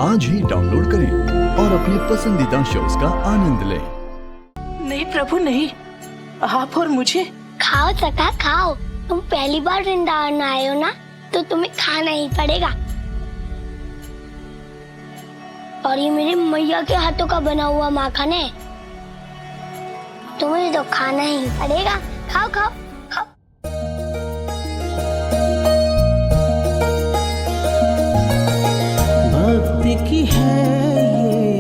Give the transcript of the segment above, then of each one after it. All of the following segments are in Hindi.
आज ही डाउनलोड करें और अपने पसंदीदा शोज का आनंद लें। नहीं प्रभु नहीं, आप और मुझे। खाओ सखा खाओ, तुम पहली बार वृंदावन आए हो ना, तो तुम्हें खाना ही पड़ेगा। और ये मेरी मैया के हाथों का बना हुआ माखन है, तुम्हें तो खाना ही पड़ेगा। खाओ खाओ खाओ। भक्ति की है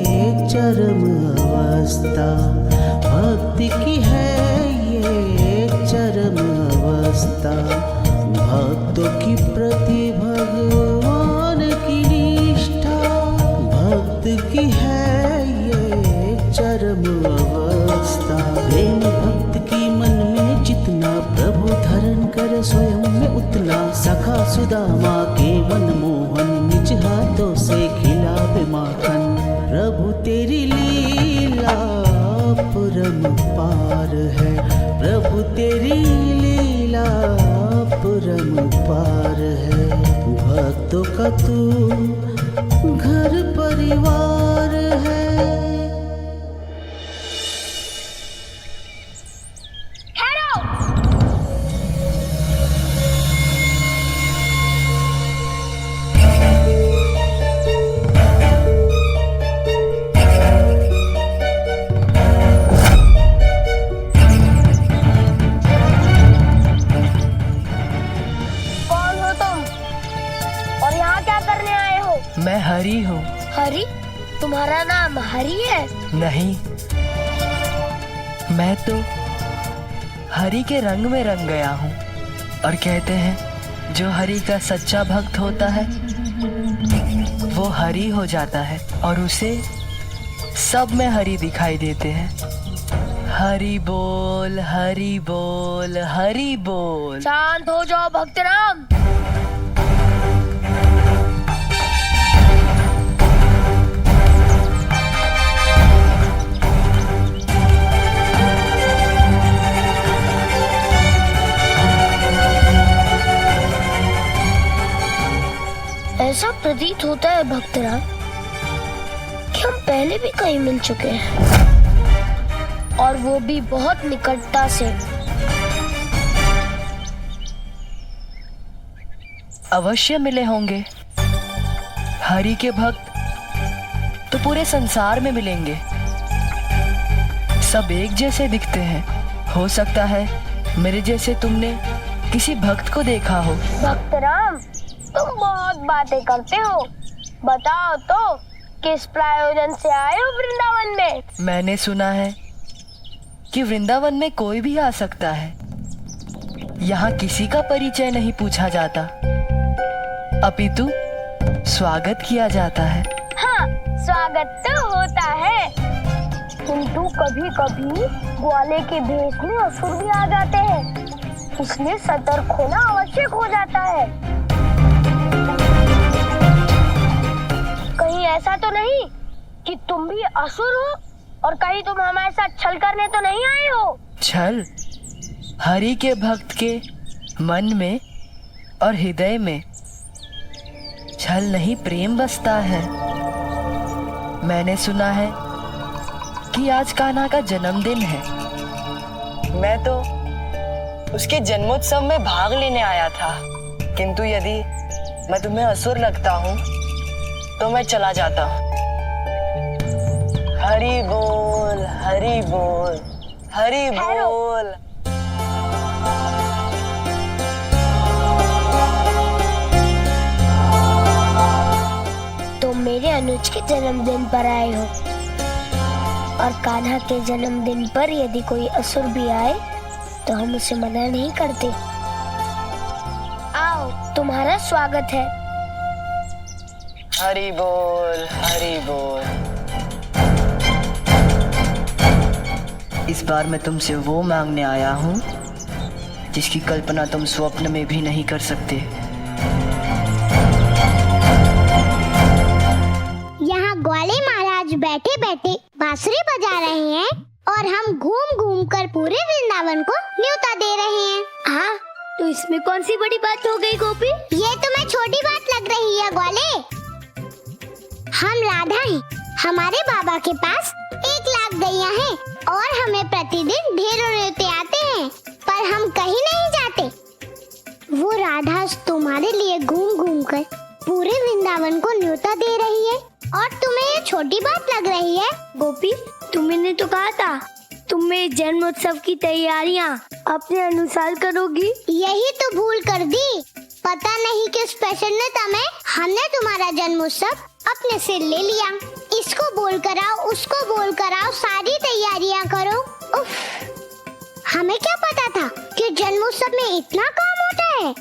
ये चरम अवस्था, भक्ति की है ये चरम अवस्था। भक्तों की प्रति भगवान की निष्ठा, भक्त की है ये चरम अवस्था। प्रेम भक्त की मन में जितना, प्रभु धरण कर स्वयं में उतना। सखा सुदामा के मनमोहन, निज हाथों से खिलावे माखन। प्रभु तेरी लीला परम पार है, प्रभु तेरी लीला परम पार है। भक्तों का तू घर परिवार है। मैं हरि हूँ। हरि? तुम्हारा नाम हरि है? नहीं, मैं तो हरि के रंग में रंग गया हूँ। और कहते हैं जो हरि का सच्चा भक्त होता है वो हरि हो जाता है, और उसे सब में हरि दिखाई देते हैं। हरि बोल हरि बोल हरि बोल। शांत हो जाओ भक्तराम। ऐसा प्रतीत होता है भक्तराम कि हम पहले भी कहीं मिल चुके हैं, और वो भी बहुत निकटता से। अवश्य मिले होंगे। हरि के भक्त तो पूरे संसार में मिलेंगे, सब एक जैसे दिखते हैं। हो सकता है मेरे जैसे तुमने किसी भक्त को देखा हो। भक्तराम, तुम बहुत बातें करते हो। बताओ तो किस प्रयोजन से आए हो वृंदावन में? मैंने सुना है कि वृंदावन में कोई भी आ सकता है। यहाँ किसी का परिचय नहीं पूछा जाता, अपितु स्वागत किया जाता है। हाँ, स्वागत तो होता है, किंतु कभी कभी ग्वाले के भेष में असुर भी आ जाते हैं, इसलिए सतर्क होना आवश्यक हो जाता है। कहीं ऐसा तो नहीं कि तुम भी असुर हो और कहीं तुम हमारे साथ छल करने तो नहीं आए हो? छल? हरि के भक्त के मन में और हृदय में छल नहीं, प्रेम बसता है। मैंने सुना है कि आज कान्हा का जन्मदिन है। मैं तो उसके जन्मोत्सव में भाग लेने आया था, किंतु यदि मैं तुम्हें असुर लगता हूँ तो मैं चला जाता हूँ। हरि बोल हरि बोल हरि बोल। तुम मेरे अनुज के जन्मदिन पर आए हो, और कान्हा के जन्मदिन पर यदि कोई असुर भी आए तो हम उसे मना नहीं करते। आओ, तुम्हारा स्वागत है। हरि बोल हरि बोल। इस बार मैं तुमसे वो मांगने आया हूँ जिसकी कल्पना तुम स्वप्न में भी नहीं कर सकते। यहाँ ग्वाले महाराज बैठे बैठे बांसुरी बजा रहे हैं, और हम घूम घूम कर पूरे वृंदावन को न्योता दे रहे हैं। हाँ, तो इसमें कौन सी बड़ी बात हो गई गोपी? ये तुम्हें छोटी बात लग रही है ग्वाले? हम राधा हैं। हमारे बाबा के पास 1 लाख गैया हैं और हमें प्रतिदिन ढेरों न्योते आते हैं, पर हम कहीं नहीं जाते। वो राधा तुम्हारे लिए घूम घूम कर पूरे वृंदावन को न्योता दे रही है और तुम्हें ये छोटी बात लग रही है। गोपी, तुमने तो कहा था तुम मेरे जन्मोत्सव की तैयारियां अपने अनुसार करोगी। यही तो भूल कर दी। पता नहीं किस प्रसन्नता में हमने तुम्हारा जन्मोत्सव अपने सिर ले लिया। इसको बोल कर आओ, उसको बोल कर आओ, सारी तैयारियां करो। उफ, हमें क्या पता था कि जन्मोत्सव में इतना काम होता है।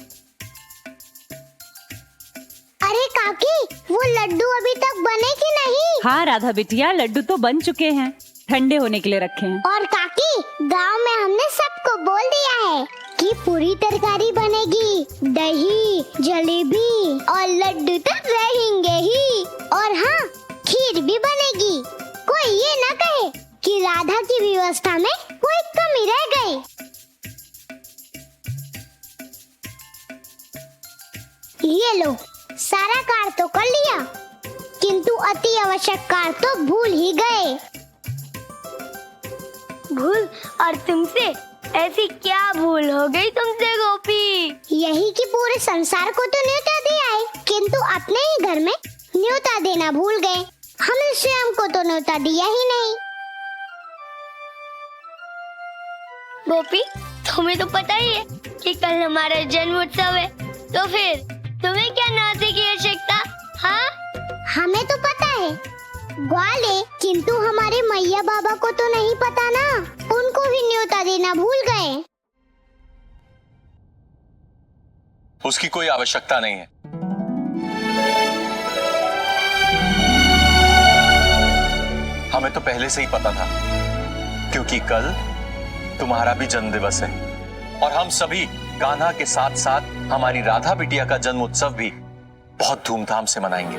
अरे काकी, वो लड्डू अभी तक बने कि नहीं? हाँ राधा बिटिया, लड्डू तो बन चुके हैं, ठंडे होने के लिए रखे हैं। और काकी, गांव में हमने सबको बोल दिया है कि पूरी तरकारी बनेगी, दही, जलेबी और लड्डू तो रहेंगे ही। और हाँ, खीर भी बनेगी। कोई ये ना कहे कि राधा की व्यवस्था में कोई कमी रह गई। ये लो, सारा कार्य तो कर लिया, किंतु अति आवश्यक कार्य तो भूल ही गए। भूल? और तुमसे ऐसी क्या भूल हो गई तुमसे गोपी? यही कि पूरे संसार को तो न्योता दिया है, किंतु अपने ही घर में न्योता देना भूल गए। हमने स्वयं को तो न्योता दिया ही नहीं। गोपी, तुम्हें तो पता ही है कि कल हमारा जन्मोत्सव है, तो फिर तुम्हें क्या न्योते की आवश्यकता? हाँ, हमें तो पता है ग्वाले, किंतु हमारे मैया बाबा को तो नहीं पता ना। उनको भी न्योता देना भूल गए। उसकी कोई आवश्यकता नहीं है। हमें तो पहले से ही पता था, क्योंकि कल तुम्हारा भी जन्म दिवस है और हम सभी कान्हा के साथ साथ हमारी राधा बिटिया का जन्म उत्सव भी बहुत धूमधाम से मनाएंगे।